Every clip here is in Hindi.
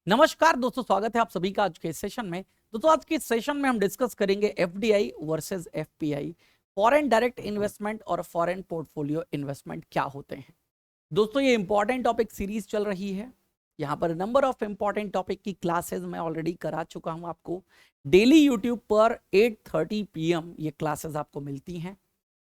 नमस्कार दोस्तों, स्वागत है आप सभी का आज के सेशन में। दोस्तों आज के सेशन में हम डिस्कस करेंगे FDI versus FPI, foreign direct investment और फॉरेन पोर्टफोलियो इन्वेस्टमेंट क्या होते हैं। दोस्तों ये इंपॉर्टेंट टॉपिक सीरीज चल रही है। यहाँ पर नंबर ऑफ इंपॉर्टेंट टॉपिक की क्लासेस मैं ऑलरेडी करा चुका हूँ आपको। डेली यूट्यूब पर 8:30 PM ये क्लासेस आपको मिलती हैं।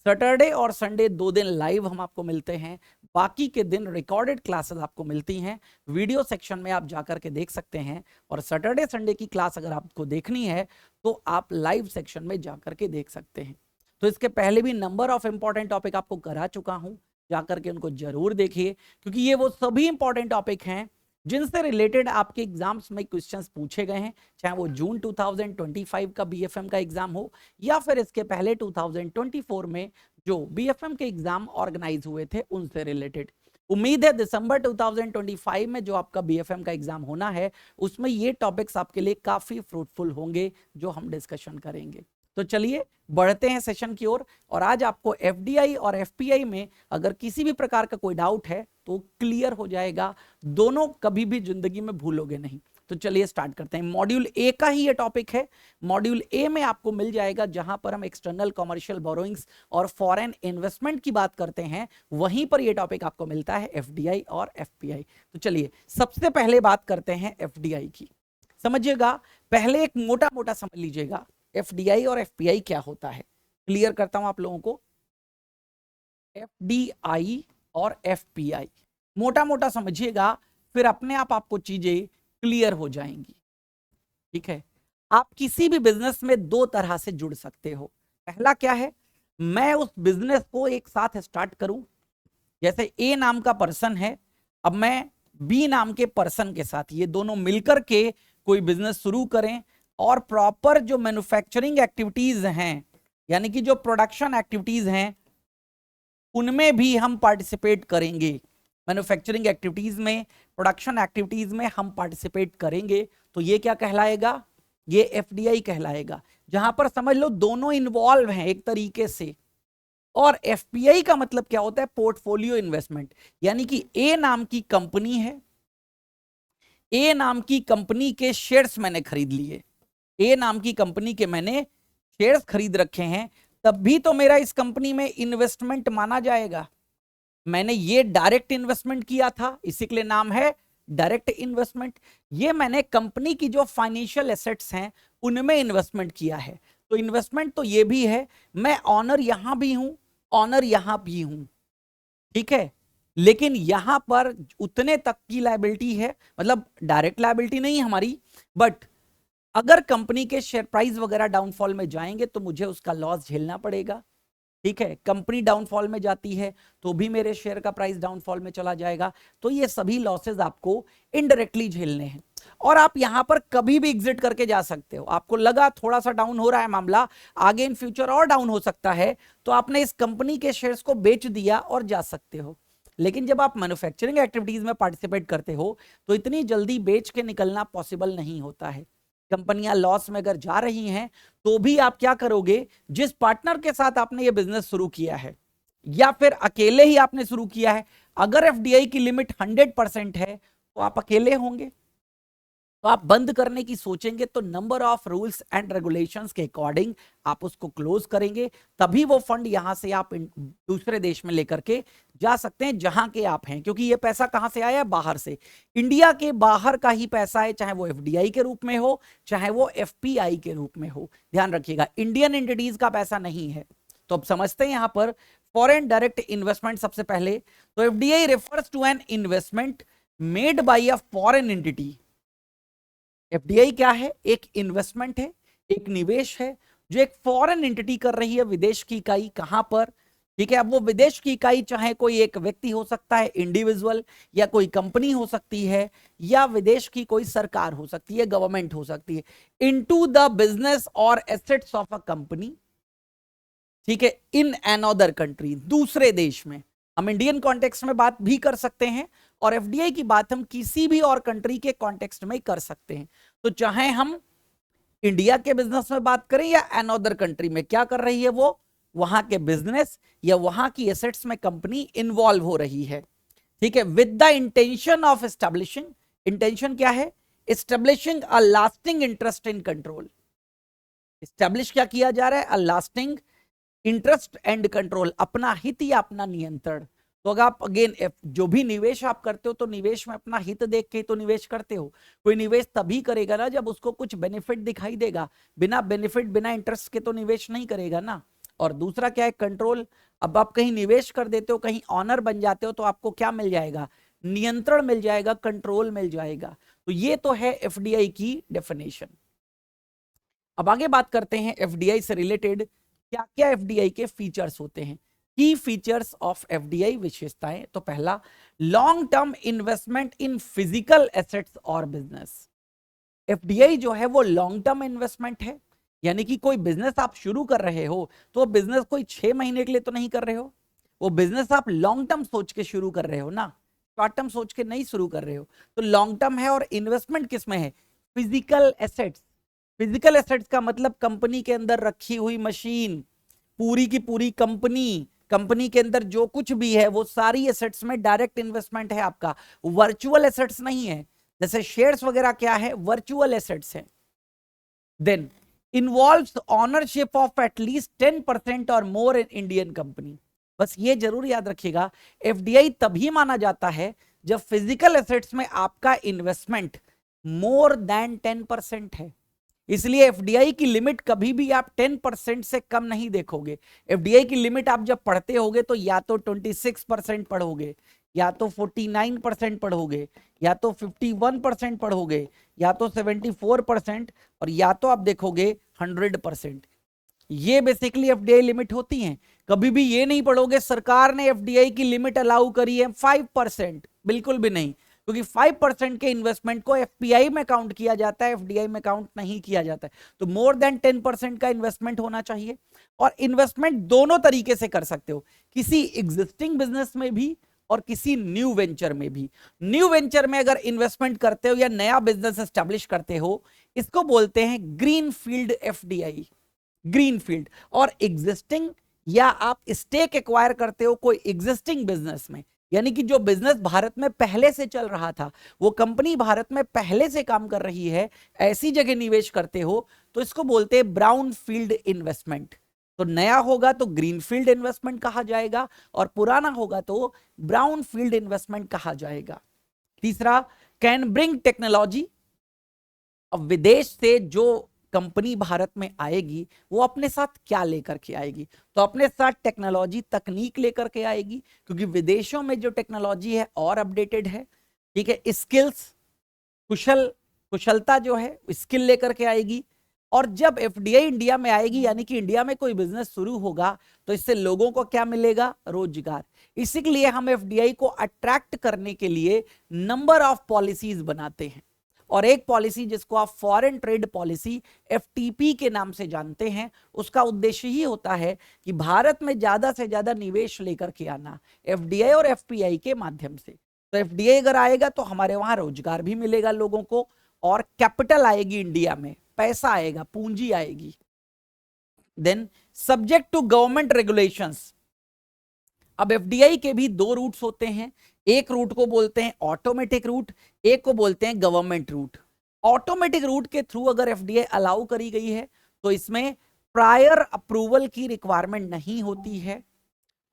सैटरडे और संडे 2 दिन लाइव हम आपको मिलते हैं, बाकी के दिन रिकॉर्डेड क्लासेस आपको मिलती हैं। वीडियो सेक्शन में आप जाकर के देख सकते हैं, और सैटरडे संडे की क्लास अगर आपको देखनी है तो आप लाइव सेक्शन में जाकर के देख सकते हैं। तो इसके पहले भी नंबर ऑफ इंपॉर्टेंट टॉपिक आपको करा चुका हूं, जाकर के उनको जरूर देखिए, क्योंकि ये वो सभी इंपॉर्टेंट टॉपिक हैं जिनसे रिलेटेड आपके एग्जाम्स में क्वेश्चंस पूछे गए हैं, चाहे वो जून 2025 का बीएफएम का एग्जाम हो या फिर इसके पहले 2024 में जो बीएफएम के एग्जाम ऑर्गेनाइज हुए थे उनसे रिलेटेड। उम्मीद है दिसंबर 2025 में जो आपका बीएफएम का एग्जाम होना है उसमें ये टॉपिक्स आपके लिए काफी फ्रूटफुल होंगे जो हम डिस्कशन करेंगे। तो चलिए बढ़ते हैं सेशन की ओर। और आज आपको एफडीआई और एफपीआई में अगर किसी भी प्रकार का कोई डाउट है तो क्लियर हो जाएगा, दोनों कभी भी जिंदगी में भूलोगे नहीं। तो चलिए स्टार्ट करते हैं। मॉड्यूल ए का ही ये टॉपिक है। मॉड्यूल ए में आपको मिल जाएगा जहां पर हम एक्सटर्नल कमर्शियल बोरोइंग्स और फॉरेन इन्वेस्टमेंट की बात करते हैं, वहीं पर ये टॉपिक आपको मिलता है एफडीआई और एफपीआई। तो चलिए सबसे पहले बात करते हैं एफडीआई की। समझिएगा, पहले एक मोटा मोटा समझ लीजिएगा एफडीआई और एफपीआई क्या होता है। क्लियर करता हूं आप लोगों को। एफडीआई और एफपीआई मोटा मोटा समझिएगा, फिर अपने आप आपको चीजें क्लियर हो जाएंगी। ठीक है, आप किसी भी बिजनेस में दो तरह से जुड़ सकते हो। पहला क्या है, मैं उस बिजनेस को एक साथ स्टार्ट करूं, जैसे ए नाम का पर्सन है, अब मैं बी नाम के पर्सन के साथ ये दोनों मिलकर के कोई बिजनेस शुरू करें, और प्रॉपर जो मैन्युफैक्चरिंग एक्टिविटीज हैं, यानी कि जो प्रोडक्शन एक्टिविटीज हैं, उनमें भी हम पार्टिसिपेट करेंगे। मैन्युफैक्चरिंग एक्टिविटीज में, प्रोडक्शन एक्टिविटीज में हम पार्टिसिपेट करेंगे, तो ये क्या कहलाएगा, ये एफडीआई कहलाएगा, जहां पर समझ लो दोनों इन्वॉल्व हैं एक तरीके से। और एफपीआई का मतलब क्या होता है, पोर्टफोलियो इन्वेस्टमेंट, यानी कि ए नाम की कंपनी है, ए नाम की कंपनी के शेयर्स मैंने खरीद लिए, ए नाम की कंपनी के मैंने शेयर्स खरीद रखे हैं, तब भी तो मेरा इस कंपनी में इन्वेस्टमेंट माना जाएगा। मैंने ये डायरेक्ट इन्वेस्टमेंट किया था, इसी के लिए नाम है डायरेक्ट इन्वेस्टमेंट। ये मैंने कंपनी की जो फाइनेंशियल एसेट्स हैं उनमें इन्वेस्टमेंट किया है। तो इन्वेस्टमेंट तो ये भी है, मैं ऑनर यहां भी हूं, ऑनर यहां भी हूं। ठीक है, लेकिन यहां पर उतने तक की लायबिलिटी है, मतलब डायरेक्ट लायबिलिटी नहीं हमारी, बट अगर कंपनी के शेयर प्राइस वगैरह डाउनफॉल में जाएंगे तो मुझे उसका लॉस झेलना पड़ेगा। ठीक है, कंपनी डाउनफॉल में जाती है तो भी मेरे शेयर का प्राइस डाउनफॉल में चला जाएगा। तो ये सभी लॉसेस आपको इनडायरेक्टली झेलने हैं, और आप यहां पर कभी भी एग्जिट करके जा सकते हो। आपको लगा थोड़ा सा डाउन हो रहा है मामला, आगे इन फ्यूचर और डाउन हो सकता है, तो आपने इस कंपनी के शेयर्स को बेच दिया और जा सकते हो। लेकिन जब आप मैन्युफैक्चरिंग एक्टिविटीज में पार्टिसिपेट करते हो तो इतनी जल्दी बेच के निकलना पॉसिबल नहीं होता है। कंपनियां लॉस में अगर जा रही हैं तो भी आप क्या करोगे, जिस पार्टनर के साथ आपने ये बिजनेस शुरू किया है या फिर अकेले ही आपने शुरू किया है, अगर एफडीआई की लिमिट 100% है तो आप अकेले होंगे, तो आप बंद करने की सोचेंगे तो number of rules and regulations के अकॉर्डिंग आप उसको क्लोज करेंगे, तभी वो फंड यहां से आप दूसरे देश में लेकर के जा सकते हैं जहां के आप हैं। क्योंकि ये पैसा कहां से आया है, बाहर से, इंडिया के बाहर का ही पैसा है, चाहे वो एफडीआई के रूप में हो चाहे वो एफपीआई के रूप में हो। ध्यान रखिएगा, इंडियन एंटिटीज का पैसा नहीं है। तो अब समझते हैं यहां पर फॉरेन डायरेक्ट इन्वेस्टमेंट। सबसे पहले तो FDI refers to an investment made by a foreign entity. FDI क्या है, एक इन्वेस्टमेंट है, एक निवेश है जो एक फॉरेन एंटिटी कर रही है, विदेश की इकाई। कहां पर, ठीक है, अब वो विदेश की इकाई चाहे कोई एक व्यक्ति हो सकता है इंडिविजुअल, या कोई कंपनी हो सकती है, या विदेश की कोई सरकार हो सकती है, गवर्नमेंट हो सकती है, इनटू द बिजनेस और एसेट्स ऑफ अ कंपनी। ठीक है, इन अनदर कंट्री, दूसरे देश में। हम इंडियन कॉन्टेक्स्ट में बात भी कर सकते हैं, और एफडीआई की बात हम किसी भी और कंट्री के कॉन्टेक्स्ट में कर सकते हैं। तो चाहे हम इंडिया के बिजनेस में बात करें या अनदर कंट्री में, क्या कर रही है वो, वहां के बिजनेस या वहां की एसेट्स में कंपनी इन्वॉल्व हो रही है। ठीक है, with the intention of establishing, intention क्या है, establishing a lasting interest in control. Establish क्या किया जा रहा है? अ लास्टिंग इंटरेस्ट एंड कंट्रोल, अपना हित या अपना नियंत्रण। तो अगर आप अगेन जो भी निवेश आप करते हो तो निवेश में अपना हित देख के तो निवेश करते हो। कोई निवेश तभी करेगा ना जब उसको कुछ बेनिफिट दिखाई देगा, बिना बेनिफिट बिना इंटरेस्ट के तो निवेश नहीं करेगा ना। और दूसरा क्या है? कंट्रोल। अब आप कहीं निवेश कर देते हो, कहीं ऑनर बन जाते हो, तो आपको क्या मिल जाएगा? नियंत्रण मिल जाएगा, कंट्रोल मिल जाएगा। तो ये तो है एफडीआई की डेफिनेशन। अब आगे बात करते हैं एफडीआई से रिलेटेड क्या क्या एफडीआई के फीचर्स होते हैं। की फीचर्स ऑफ एफडीआई, विशेषताएं। तो पहला, long term investment in physical assets और बिजनेस। एफडीआई जो है वो लॉन्ग टर्म इन्वेस्टमेंट है, यानी कि कोई बिजनेस आप शुरू कर रहे हो तो बिजनेस कोई 6 महीने के लिए तो नहीं कर रहे हो, वो बिजनेस आप लॉन्ग टर्म सोच के शुरू कर रहे हो ना, शॉर्ट टर्म सोच के नहीं शुरू कर रहे हो। तो लॉन्ग टर्म है। और इन्वेस्टमेंट किसमें है? Physical assets. फिजिकल एसेट्स का मतलब कंपनी के अंदर रखी हुई मशीन, पूरी की पूरी कंपनी के अंदर जो कुछ भी है वो सारी एसेट्स में डायरेक्ट इन्वेस्टमेंट है आपका, वर्चुअल एसेट्स नहीं है। जैसे शेयर्स वगैरह क्या है? वर्चुअल एसेट्स है। Then involves ownership of at least 10% और मोर इन इंडियन कंपनी। बस ये जरूर याद रखिएगा, एफडीआई तभी माना जाता है जब फिजिकल एसेट्स में आपका इन्वेस्टमेंट मोर देन 10% है। इसलिए एफडीआई की लिमिट कभी भी आप 10% से कम नहीं देखोगे। एफडीआई की लिमिट आप जब पढ़ते होगे तो या तो 26% पढ़ोगे, या तो 49% पढ़ोगे, या तो 51% पढ़ोगे, या तो 74%, और या तो आप देखोगे 100%। ये बेसिकली एफडीआई लिमिट होती है। कभी भी ये नहीं पढ़ोगे सरकार ने एफडीआई की लिमिट अलाउ करी है 5%, बिल्कुल भी नहीं, क्योंकि 5% के इन्वेस्टमेंट को एफपीआई में काउंट किया जाता है, एफडीआई में काउंट नहीं किया जाता है। तो मोर देन 10% का इन्वेस्टमेंट होना चाहिए। और इन्वेस्टमेंट दोनों तरीके से कर सकते हो, किसी एग्जिस्टिंग बिजनेस में भी और किसी न्यू वेंचर में भी। न्यू वेंचर में अगर इन्वेस्टमेंट करते हो या नया बिजनेस एस्टेब्लिश करते हो, इसको बोलते हैं green field FDI, green field. और एग्जिस्टिंग, या आप स्टेक एक्वायर करते हो कोई एग्जिस्टिंग बिजनेस में, यानी कि जो बिजनेस भारत में पहले से चल रहा था, वो कंपनी भारत में पहले से काम कर रही है, ऐसी जगह निवेश करते हो, तो इसको बोलते हैं ब्राउन फील्ड इन्वेस्टमेंट। तो नया होगा तो ग्रीन फील्ड इन्वेस्टमेंट कहा जाएगा, और पुराना होगा तो ब्राउन फील्ड इन्वेस्टमेंट कहा जाएगा। तीसरा, कैन ब्रिंग टेक्नोलॉजी। अब विदेश से जो कंपनी भारत में आएगी वो अपने साथ क्या लेकर के आएगी? तो अपने साथ टेक्नोलॉजी, तकनीक लेकर के आएगी, क्योंकि विदेशों में जो टेक्नोलॉजी है और अपडेटेड है। ठीक है, स्किल्स, कुशलता जो है स्किल लेकर के आएगी। और जब एफडीआई इंडिया में आएगी, यानी कि इंडिया में कोई बिजनेस शुरू होगा, तो इससे लोगों को क्या मिलेगा? रोजगार। इसीलिए हम एफडीआई को अट्रैक्ट करने के लिए नंबर ऑफ पॉलिसीज बनाते हैं। और एक पॉलिसी जिसको आप फॉरेन ट्रेड पॉलिसी, एफटीपी के नाम से जानते हैं, उसका उद्देश्य ही होता है कि भारत में ज्यादा से ज्यादा निवेश लेकर के आना एफडीआई और एफपीआई के माध्यम से। तो एफडीआई अगर आएगा तो हमारे वहां रोजगार भी मिलेगा लोगों को, और कैपिटल आएगी इंडिया में, पैसा आएगा, पूंजी आएगी। Then subject to government regulations. अब एफडीआई के भी दो रूट्स होते हैं, एक रूट को बोलते हैं ऑटोमेटिक रूट, एक को बोलते हैं गवर्नमेंट रूट। ऑटोमेटिक रूट के थ्रू अगर एफडीआई अलाउ करी गई है तो इसमें प्रायर अप्रूवल की रिक्वायरमेंट नहीं होती है,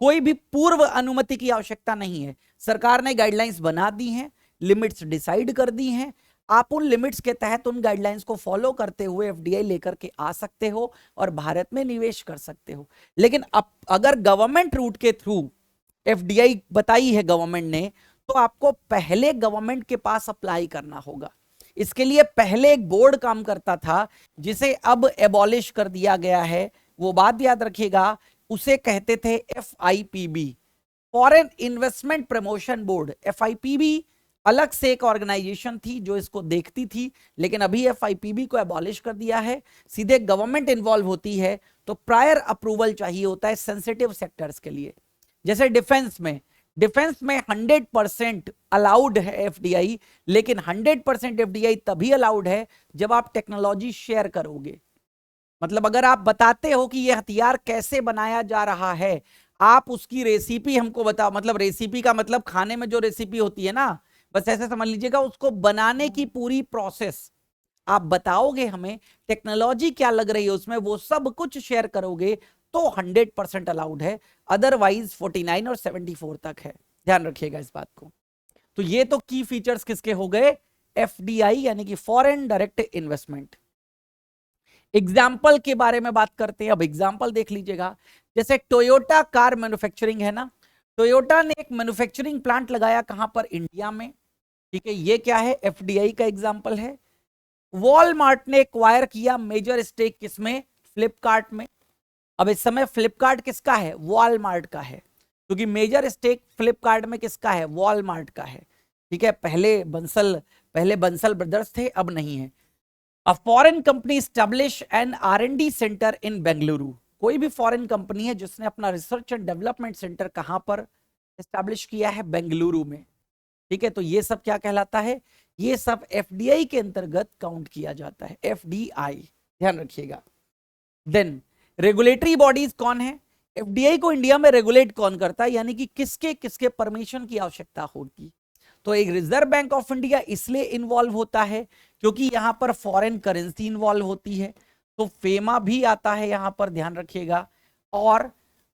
कोई भी पूर्व अनुमति की आवश्यकता नहीं है। सरकार ने गाइडलाइंस बना दी हैं, लिमिट्स डिसाइड कर दी हैं, आप उन लिमिट्स के तहत उन गाइडलाइंस को फॉलो करते हुए एफडीआई लेकर के आ सकते हो और भारत में निवेश कर सकते हो। लेकिन अब अगर गवर्नमेंट रूट के थ्रू एफडीआई बताई है गवर्नमेंट ने, तो आपको पहले गवर्नमेंट के पास अप्लाई करना होगा। इसके लिए पहले एक बोर्ड काम करता था, जिसे अब एबॉलिश कर दिया गया है। वो बात याद रखिएगा, उसे कहते थे FIPB, foreign investment promotion board. FIPB अलग से एक ऑर्गेनाइजेशन थी जो इसको देखती थी, लेकिन अभी एफआईपीबी को एबॉलिश कर दिया है, सीधे गवर्नमेंट इन्वॉल्व होती है। तो प्रायर अप्रूवल चाहिए होता है सेंसिटिव सेक्टर्स के लिए। जैसे डिफेंस में 100% अलाउड है एफडीआई, लेकिन 100% एफडीआई तभी अलाउड है जब आप टेक्नोलॉजी शेयर करोगे। मतलब अगर आप बताते हो कि यह हथियार कैसे बनाया जा रहा है, आप उसकी रेसिपी हमको बताओ, मतलब रेसिपी का मतलब खाने में जो रेसिपी होती है ना, बस ऐसे समझ लीजिएगा, उसको बनाने की पूरी प्रोसेस आप बताओगे हमें, टेक्नोलॉजी क्या लग रही है उसमें, वो सब कुछ शेयर करोगे तो 100% अलाउड है, अदरवाइज 49 और 74 तक है, ध्यान रखिएगा इस बात को। तो ये तो की फीचर्स किसके हो गए, एफडीआई यानी कि फॉरेन डायरेक्ट इन्वेस्टमेंट। एग्जाम्पल के बारे में बात करते हैं, अब एग्जाम्पल देख लीजिएगा, जैसे टोयोटा कार मैन्युफैक्चरिंग है ना, टोयोटा ने एक मैन्युफैक्चरिंग प्लांट लगाया कहां पर, इंडिया में, ठीक है, ये क्या है, एफडीआई का एग्जाम्पल है। वॉलमार्ट ने एक्वायर किया मेजर स्टेक किसमें, फ्लिपकार्ट में। अब इस समय फ्लिपकार्ट किसका है, वॉलमार्ट का है, क्योंकि मेजर स्टेक फ्लिपकार्ट में किसका है, वॉलमार्ट का है, ठीक है। पहले बंसल ब्रदर्स थे, अब नहीं है। A foreign company establish an R&D centre in Bengaluru, कोई भी फॉरेन कंपनी है जिसने अपना रिसर्च एंड डेवलपमेंट सेंटर कहां पर स्टैब्लिश किया है, बेंगलुरु में, ठीक है। तो ये सब क्या कहलाता है, ये सब एफडीआई के अंतर्गत काउंट किया जाता है, एफडीआई, ध्यान रखिएगा। देन रेगुलेटरी बॉडीज कौन है, एफडीआई को इंडिया में रेगुलेट कौन करता है, यानी कि किसके किसके परमिशन की आवश्यकता होगी। तो एक रिजर्व बैंक ऑफ इंडिया इसलिए इन्वॉल्व होता है क्योंकि यहां पर फॉरेन करेंसी इन्वॉल्व होती है, तो फेमा भी आता है यहां पर, ध्यान रखिएगा। और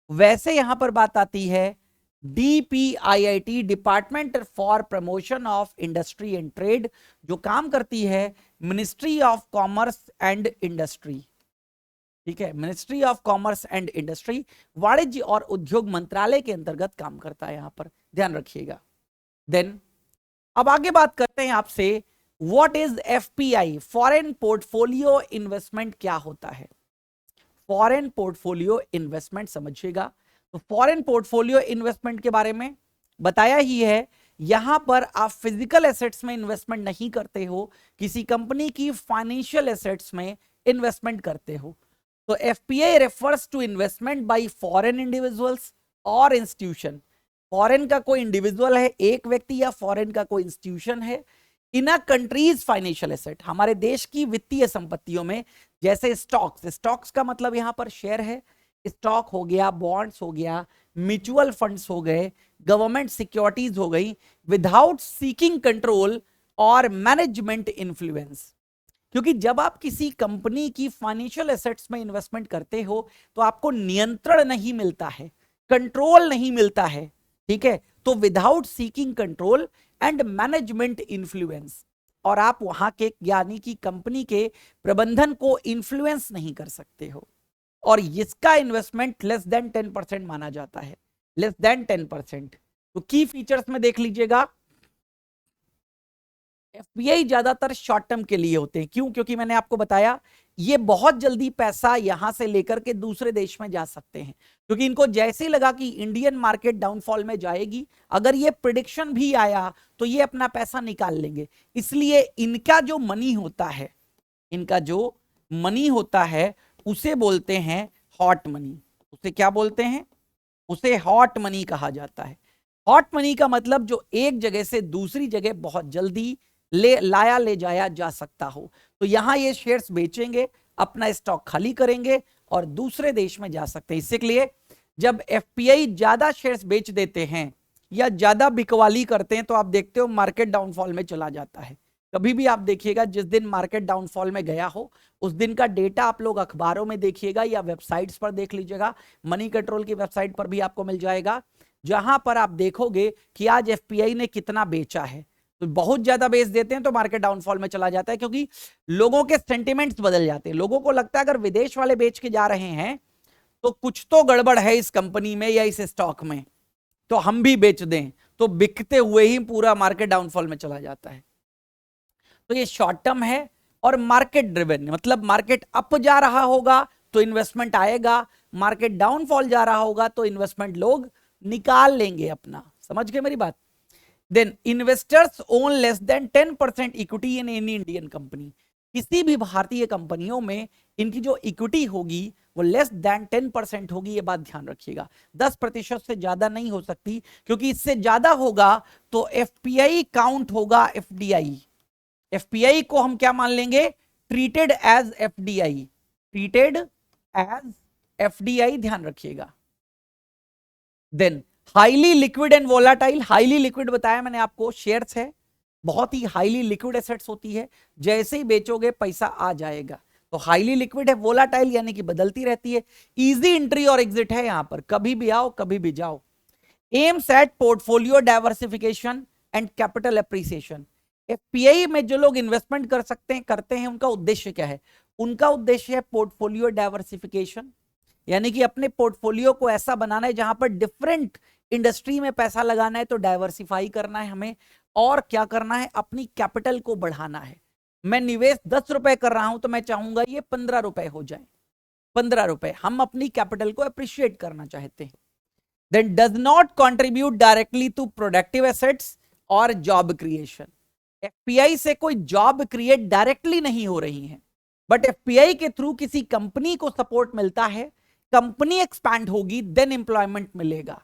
वैसे यहां पर बात आती है DPIIT, department for promotion of industry and trade, जो काम करती है ministry of commerce and industry, ठीक है, ministry of commerce and industry, वाणिज्य और उद्योग मंत्रालय के अंतर्गत काम करता है यहां पर, ध्यान रखिएगा। देन अब आगे बात करते हैं आपसे, what is FPI, foreign portfolio investment क्या होता है। फॉरेन पोर्टफोलियो इन्वेस्टमेंट समझिएगा, तो फॉरेन पोर्टफोलियो इन्वेस्टमेंट के बारे में बताया ही है, यहां पर आप फिजिकल एसेट्स में इन्वेस्टमेंट नहीं करते हो, किसी कंपनी की फाइनेंशियल एसेट्स में इन्वेस्टमेंट करते हो। तो FPI refers to investment by foreign individuals और इंस्टीट्यूशन, फॉरेन का कोई इंडिविजुअल है, एक व्यक्ति, या फॉरेन का कोई इंस्टीट्यूशन है, इन अ कंट्रीज फाइनेंशियल एसेट, हमारे देश की वित्तीय संपत्तियों में, जैसे स्टॉक्स, स्टॉक्स का मतलब यहां पर शेयर है, स्टॉक हो गया, बॉन्ड्स हो गया, म्यूचुअल फंड्स हो गए, गवर्नमेंट सिक्योरिटीज हो गई, विदाउट सीकिंग कंट्रोल और मैनेजमेंट इन्फ्लुएंस। क्योंकि जब आप किसी कंपनी की फाइनेंशियल एसेट्स में इन्वेस्टमेंट करते हो तो आपको नियंत्रण नहीं मिलता है, कंट्रोल नहीं मिलता है, ठीक है। तो without seeking control and management influence, और आप वहां के यानी कि कंपनी के प्रबंधन को इन्फ्लुएंस नहीं कर सकते हो, और इसका इन्वेस्टमेंट लेस देन 10% माना जाता है, लेस देन 10%। तो की फीचर्स में देख लीजिएगा, एफपीआई ज्यादातर शॉर्ट टर्म के लिए होते हैं, क्यों, क्योंकि मैंने आपको बताया ये बहुत जल्दी पैसा यहां से लेकर के दूसरे देश में जा सकते हैं, क्योंकि इनको जैसे ही लगा कि इंडियन मार्केट डाउनफॉल में जाएगी, अगर ये प्रिडिक्शन भी आया तो ये अपना पैसा निकाल लेंगे। इसलिए इनका जो मनी होता है, इनका जो मनी होता है उसे बोलते हैं हॉट मनी, उसे क्या बोलते हैं, उसे हॉट मनी कहा जाता है। हॉट मनी का मतलब जो एक जगह से दूसरी जगह बहुत जल्दी ले जाया जा सकता हो। तो यहां ये शेयर्स बेचेंगे, अपना स्टॉक खाली करेंगे और दूसरे देश में जा सकते हैं। इसलिए जब एफपीआई ज्यादा शेयर्स बेच देते हैं या ज्यादा बिकवाली करते हैं तो आप देखते हो मार्केट डाउनफॉल में चला जाता है। कभी भी आप देखिएगा जिस दिन मार्केट डाउनफॉल में गया हो उस दिन का डेटा आप लोग अखबारों में देखिएगा या वेबसाइट्स पर देख लीजिएगा, मनी कंट्रोल की वेबसाइट पर भी आपको मिल जाएगा, जहां पर आप देखोगे कि आज एफपीआई ने कितना बेचा है। तो बहुत ज्यादा बेच देते हैं तो मार्केट डाउनफॉल में चला जाता है, क्योंकि लोगों के सेंटिमेंट्स बदल जाते हैं। लोगों को लगता है अगर विदेश वाले बेच के जा रहे हैं तो कुछ तो गड़बड़ है इस कंपनी में या इस स्टॉक में, तो हम भी बेच दें, तो बिकते हुए ही पूरा मार्केट डाउनफॉल में चला जाता है। तो ये शॉर्ट टर्म है और मार्केट ड्रिवन, मतलब मार्केट अप जा रहा होगा तो इन्वेस्टमेंट आएगा, मार्केट डाउनफॉल जा रहा होगा तो इन्वेस्टमेंट लोग निकाल लेंगे अपना। समझ गए मेरी बात। Then investors own less than 10% equity in any Indian company, किसी भी भारतीय कंपनियों में इनकी जो इक्विटी होगी वो लेस देन 10% होगी, ये बात ध्यान रखिएगा। 10% से ज्यादा नहीं हो सकती, क्योंकि इससे ज्यादा होगा तो एफपीआई काउंट होगा एफडीआई। एफपीआई को हम क्या मान लेंगे, treated as FDI, treated as FDI, ध्यान रखिएगा। Then highly liquid and volatile, highly liquid बताया मैंने आपको, शेयर्स है, बहुत ही हाईली लिक्विड एसेट्स होती है, जैसे ही बेचोगे पैसा आ जाएगा। तो हाईली लिक्विड है, वोलाटाइल यानी कि बदलती रहती है, इजी एंट्री और एग्जिट है, यहां पर कभी भी आओ कभी भी जाओ। Aims at portfolio diversification and capital appreciation. FPI में जो लोग इन्वेस्टमेंट कर सकते हैं करते हैं, उनका उद्देश्य क्या है? उनका उद्देश्य है पोर्टफोलियो डाइवर्सिफिकेशन, यानी कि अपने पोर्टफोलियो को ऐसा बनाना है जहां पर डिफरेंट इंडस्ट्री में पैसा लगाना है, तो डाइवर्सिफाई करना है हमें। और क्या करना है? अपनी कैपिटल को बढ़ाना है। मैं निवेश 10 रुपए कर रहा हूं तो मैं चाहूंगा ये 15 रुपए हो जाए, 15 रुपए। हम अपनी कैपिटल को अप्रिशिएट करना चाहते हैं। Then does not contribute directly to productive assets और जॉब क्रिएशन। एफपीआई से कोई जॉब क्रिएट डायरेक्टली नहीं हो रही है, बट एफपीआई के थ्रू किसी कंपनी को सपोर्ट मिलता है, कंपनी एक्सपैंड होगी देन एम्प्लॉयमेंट मिलेगा।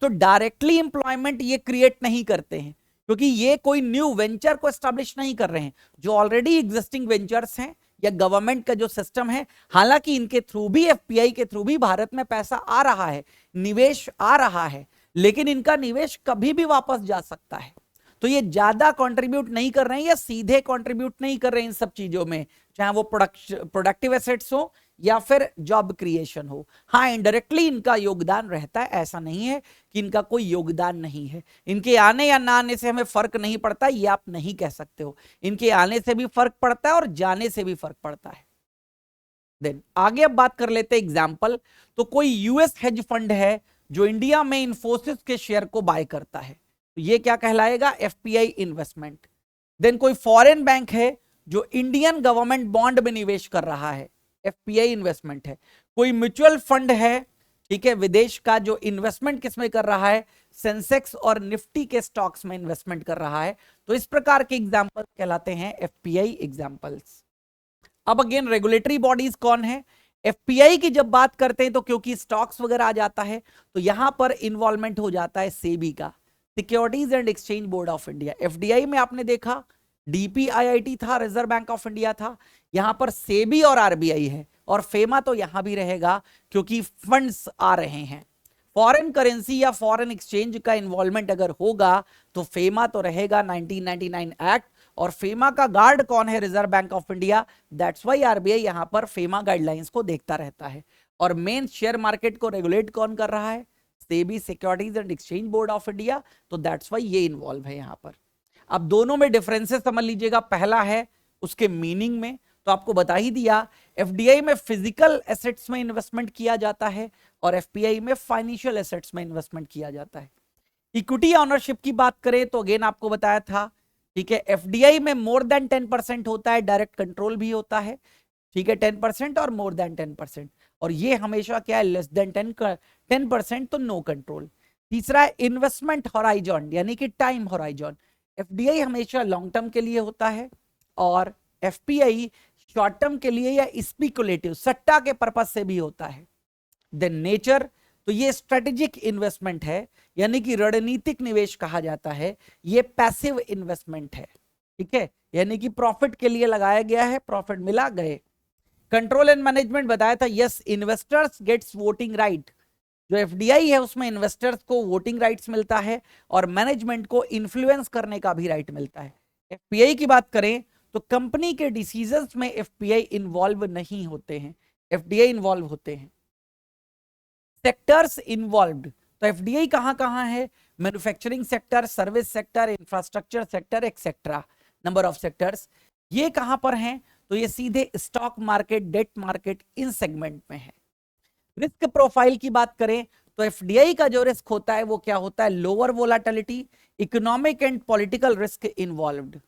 तो डायरेक्टली एम्प्लॉयमेंट ये क्रिएट नहीं करते हैं, क्योंकि ये कोई न्यू वेंचर को एस्टैब्लिश नहीं कर रहे हैं, जो ऑलरेडी एग्जिस्टिंग वेंचर्स हैं या गवर्नमेंट का जो सिस्टम है। हालांकि इनके थ्रू भी, एफपीआई के थ्रू भी भारत में पैसा आ रहा है, निवेश आ रहा है, लेकिन इनका निवेश कभी भी वापस जा सकता है। तो ये ज्यादा कंट्रीब्यूट नहीं कर रहे हैं या सीधे कंट्रीब्यूट नहीं कर रहे हैं इन सब चीजों में, चाहे वो प्रोडक्टिव एसेट्स हो या फिर जॉब क्रिएशन हो। हाँ, इनडायरेक्टली इनका योगदान रहता है, ऐसा नहीं है कि इनका कोई योगदान नहीं है। इनके आने या ना आने से हमें फर्क नहीं पड़ता, ये आप नहीं कह सकते हो। इनके आने से भी फर्क पड़ता है और जाने से भी फर्क पड़ता है। देन आगे अब बात कर लेते हैं एग्जाम्पल। तो कोई यूएस हेज फंड है जो इंडिया में इन्फोसिस के शेयर को बाय करता है, तो ये क्या कहलाएगा? FPI investment. देन कोई फॉरेन बैंक है जो इंडियन गवर्नमेंट बॉन्ड में निवेश कर रहा है, एफपीआई इन्वेस्टमेंट है। कोई म्यूचुअल फंड है, ठीक है, विदेश का, जो इन्वेस्टमेंट किसमें कर रहा है? सेंसेक्स और निफ्टी के स्टॉक्स में इन्वेस्टमेंट कर रहा है। तो इस प्रकार के एग्जाम्पल कहलाते हैं एफपीआई एग्जाम्पल्स। अब अगेन रेगुलेटरी बॉडीज कौन है? एफपीआई की जब बात करते हैं तो क्योंकि स्टॉक्स वगैरह आ जाता है, तो यहां पर इन्वॉल्वमेंट हो जाता है सेबी का, securities and exchange board of India. FDI में आपने देखा डीपीआईआईटी था, रिजर्व बैंक ऑफ इंडिया था, यहां पर सेबी और आरबीआई है, और फेमा तो यहां भी रहेगा क्योंकि फंड्स आ रहे हैं। फॉरेन करेंसी या फॉरेन एक्सचेंज का इन्वॉल्वमेंट अगर होगा तो फेमा तो रहेगा, 1999 एक्ट। और फेमा का गार्ड कौन है? Reserve bank of India. That's why RBI यहां पर फेमा गाइडलाइंस को देखता रहता है। और मेन शेयर मार्केट को रेगुलेट कौन कर रहा है? SEBI, securities and exchange board of India. तो दैट्स वाई ये इन्वॉल्व है यहां पर। अब दोनों में डिफरेंसेस समझ लीजिएगा। पहला है उसके मीनिंग में, तो आपको बता ही दिया, एफडीआई में फिजिकल एसेट्स में इन्वेस्टमेंट किया जाता है और एफपीआई में फाइनेंशियल एसेट्स में इन्वेस्टमेंट किया जाता है। इक्विटी ऑनरशिप की बात करें तो अगेन आपको बताया था, ठीक है, एफडीआई में मोर देन 10% होता है, डायरेक्ट कंट्रोल भी होता है, ठीक है, 10% और मोर देन 10%। और ये हमेशा क्या है? लेस देन 10% तो नो कंट्रोल। तीसरा है इन्वेस्टमेंट हॉराइजन, यानी कि टाइम हॉराइजन। एफडीआई हमेशा लॉन्ग टर्म के लिए होता है और एफपीआई शॉर्ट टर्म के लिए या स्पेकुलेटिव, सट्टा के पर्पज से भी होता है। देन नेचर, तो ये स्ट्रेटेजिक इन्वेस्टमेंट है, यानी कि रणनीतिक निवेश कहा जाता है। ये पैसिव इन्वेस्टमेंट है, ठीक है, यानी कि प्रॉफिट के लिए लगाया गया है, प्रॉफिट मिला गए। कंट्रोल एंड मैनेजमेंट बताया था, yes, investors gets voting right. जो एफडीआई है उसमें इन्वेस्टर्स को वोटिंग राइट्स मिलता है और मैनेजमेंट को इन्फ्लुएंस करने का भी राइट मिलता है। एफपीआई की बात करें तो कंपनी के डिसीजंस में एफपीआई इन्वॉल्व नहीं होते हैं, एफडीआई इन्वॉल्व होते हैं। सेक्टर्स इन्वॉल्व्ड, तो एफडीआई कहां कहां है? Manufacturing sector, service sector, infrastructure sector, etcetera, number of sectors. ये कहां पर हैं? तो ये सीधे स्टॉक मार्केट, डेट मार्केट, इन सेगमेंट में है। रिस्क प्रोफाइल की बात करें तो एफडीआई का जो रिस्क होता है वो क्या होता है? Lower volatility, economic and political risk involved.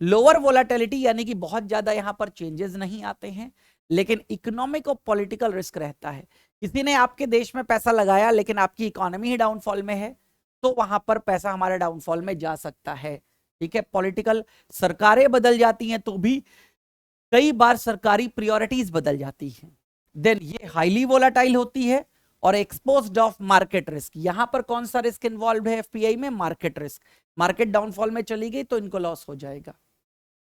Lower volatility यानी कि बहुत ज्यादा यहां पर चेंजेस नहीं आते हैं, लेकिन इकोनॉमिक और पॉलिटिकल रिस्क रहता है। किसी ने आपके देश में पैसा लगाया लेकिन आपकी इकोनॉमी ही डाउनफॉल में है, तो वहां पर पैसा हमारे डाउनफॉल में जा सकता है, ठीक है। पॉलिटिकल, सरकारें बदल जाती हैं तो भी कई बार सरकारी प्रायोरिटीज बदल जाती हैं। देन ये हाईली वोलाटाइल होती है और एक्सपोज्ड ऑफ मार्केट रिस्क। यहां पर कौन सा रिस्क इन्वॉल्व है एफपीआई में? Market risk. मार्केट डाउनफॉल में चली गई तो इनको लॉस हो जाएगा।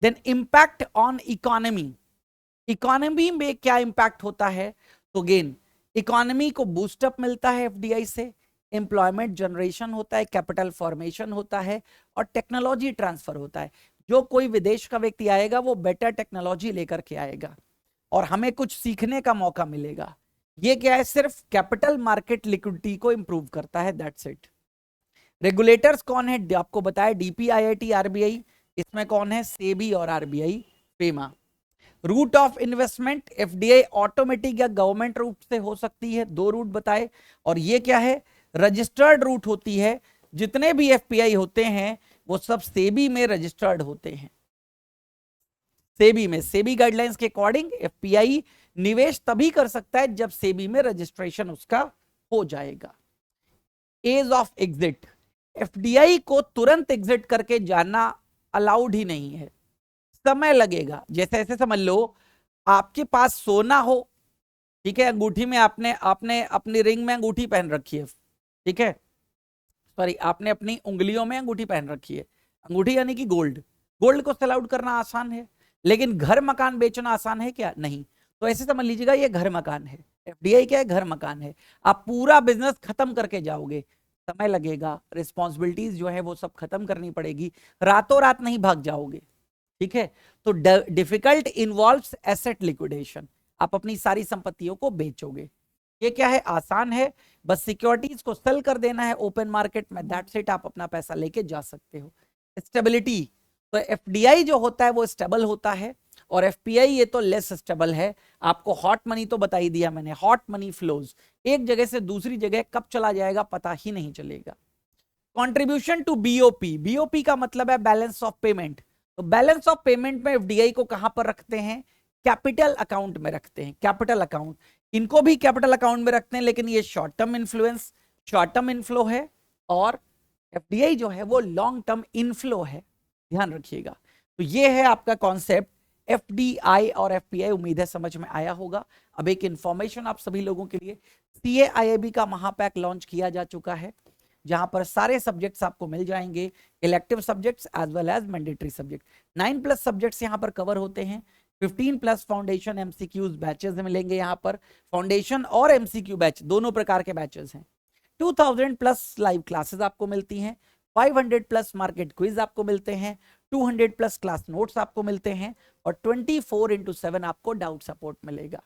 Then impact on economy, economy में क्या इंपैक्ट होता है? तो अगेन इकोनॉमी को बूस्टअप मिलता है एफडीआई से, एम्प्लॉयमेंट जनरेशन होता है, कैपिटल फॉर्मेशन होता है और टेक्नोलॉजी ट्रांसफर होता है। जो कोई विदेश का व्यक्ति आएगा वो बेटर टेक्नोलॉजी लेकर के आएगा और हमें कुछ सीखने का मौका मिलेगा। ये क्या है, सिर्फ कैपिटल मार्केट लिक्विडिटी को इंप्रूव करता है, दैट्स इट। रेगुलेटर्स कौन है, आपको बताया DPIIT RBI, इसमें कौन है, सेबी और RBI FEMA. Route of investment FDI automatic या गवर्नमेंट रूट से हो सकती है, 2 रूट बताए। और ये क्या है, रजिस्टर्ड रूट होती है। जितने भी FPI होते हैं वो सब सेबी में रजिस्टर्ड होते हैं। सेबी में, सेबी गाइडलाइंस के अकॉर्डिंग FPI निवेश तभी कर सकता है जब सेबी में रजिस्ट्रेशन उसका हो जाएगा। एज ऑफ एग्जिट, FDI को तुरंत एग्जिट करके जाना अलाउड ही नहीं है, समय लगेगा। जैसे ऐसे समझ लो आपके पास सोना हो, ठीक है, अंगूठी में आपने अपनी रिंग में अंगूठी पहन रखी है, ठीक है, सॉरी आपने अपनी उंगलियों में अंगूठी पहन रखी है, अंगूठी यानी कि गोल्ड। गोल्ड को सेल आउट करना आसान है, लेकिन घर मकान बेचना आसान है क्या, नहीं। तो ऐसे समझ लीजिएगा ये घर मकान है, FDI क्या है, घर मकान है। आप पूरा बिजनेस खत्म करके जाओगे, समय लगेगा, रिस्पॉन्सिबिलिटीज जो है वो सब खत्म करनी पड़ेगी, रातों रात नहीं भाग जाओगे, ठीक है। तो डिफिकल्ट इन्वॉल्व्स एसेट लिक्विडेशन, आप अपनी सारी संपत्तियों को बेचोगे। ये क्या है, आसान है, बस सिक्योरिटीज को सेल कर देना है ओपन मार्केट में, दैट्स इट, आप अपना पैसा लेके जा सकते हो। स्टेबिलिटी, तो FDI जो होता है वो स्टेबल होता है और FPI ये तो लेस स्टेबल है। आपको हॉट मनी तो बता ही दिया मैंने, हॉट मनी फ्लोज, एक जगह से दूसरी जगह कब चला जाएगा पता ही नहीं चलेगा। कंट्रीब्यूशन टू BOP, BOP का मतलब है बैलेंस ऑफ पेमेंट। तो बैलेंस ऑफ पेमेंट में FDI को कहां पर रखते हैं, कैपिटल अकाउंट में रखते हैं, कैपिटल अकाउंट। इनको भी कैपिटल अकाउंट में रखते हैं, लेकिन ये short term influence, short term inflow है और FDI जो है वो लॉन्ग टर्म इनफ्लो है, ध्यान रखिएगा। तो ये है आपका कॉन्सेप्ट FDI और FPI, उम्मीद है समझ में आया होगा। अब एक इंफॉर्मेशन आप सभी लोगों के लिए, CAIIB का महापैक लॉन्च किया जा चुका है, जहां पर सारे सब्जेक्ट्स आपको मिल जाएंगे, elective subjects as well as mandatory subject. 9+ subjects यहां पर कवर होते हैं, 15+ फाउंडेशन MCQs बैचेस मिलेंगे यहाँ पर, फाउंडेशन और MCQ बैच दोनों प्रकार के बैचेस हैं। 2000+ लाइव क्लासेस आपको मिलती हैं, 500+ मार्केट क्विज आपको मिलते हैं, 200+ क्लास नोट्स आपको मिलते हैं और 24/7 आपको डाउट सपोर्ट मिलेगा।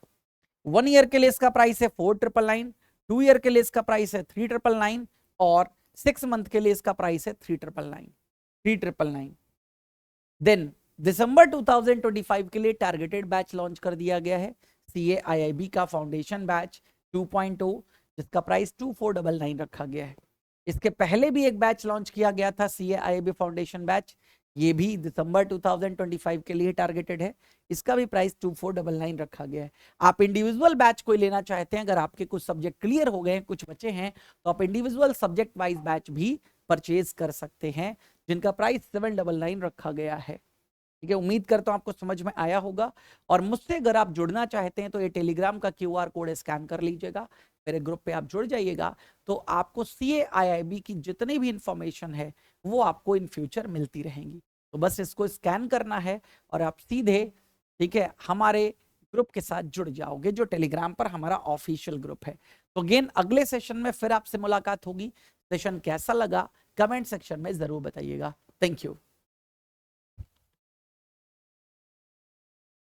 1 ईयर के लिए इसका प्राइस है 4,999, 2 ईयर के लिए इसका प्राइस है 3,999 और 6 मंथ के लिए इसका प्राइस है 3,999। देन दिसंबर 2025 के लिए टारगेटेड बैच लॉन्च कर दिया गया है, CAIIB का फाउंडेशन बैच 2.0, जिसका प्राइस 2499 रखा गया है। इसके पहले भी एक बैच लॉन्च किया गया था, CAIIB फाउंडेशन बैच, ये भी दिसंबर 2025 के लिए टारगेटेड है, इसका भी प्राइस 2499 रखा गया है। आप इंडिविजुअल बैच कोई लेना चाहते हैं, अगर आपके कुछ सब्जेक्ट क्लियर हो गए हैं, कुछ बचे हैं, तो आप इंडिविजुअल सब्जेक्ट वाइज बैच भी परचेज कर सकते हैं, जिनका प्राइस 799 रखा गया है। ठीक है, उम्मीद करता हूं आपको समझ में आया होगा। और मुझसे अगर आप जुड़ना चाहते हैं तो ये टेलीग्राम का QR कोड स्कैन कर लीजिएगा, मेरे ग्रुप पे आप जुड़ जाइएगा, तो आपको CAIIB की जितनी भी इंफॉर्मेशन है वो आपको इन फ्यूचर मिलती रहेंगी। तो बस इसको स्कैन करना है और आप सीधे, ठीक है, हमारे ग्रुप के साथ जुड़ जाओगे, जो टेलीग्राम पर हमारा ऑफिशियल ग्रुप है। तो अगेन अगले सेशन में फिर आपसे मुलाकात होगी। सेशन कैसा लगा कमेंट सेक्शन में जरूर बताइएगा। Thank you.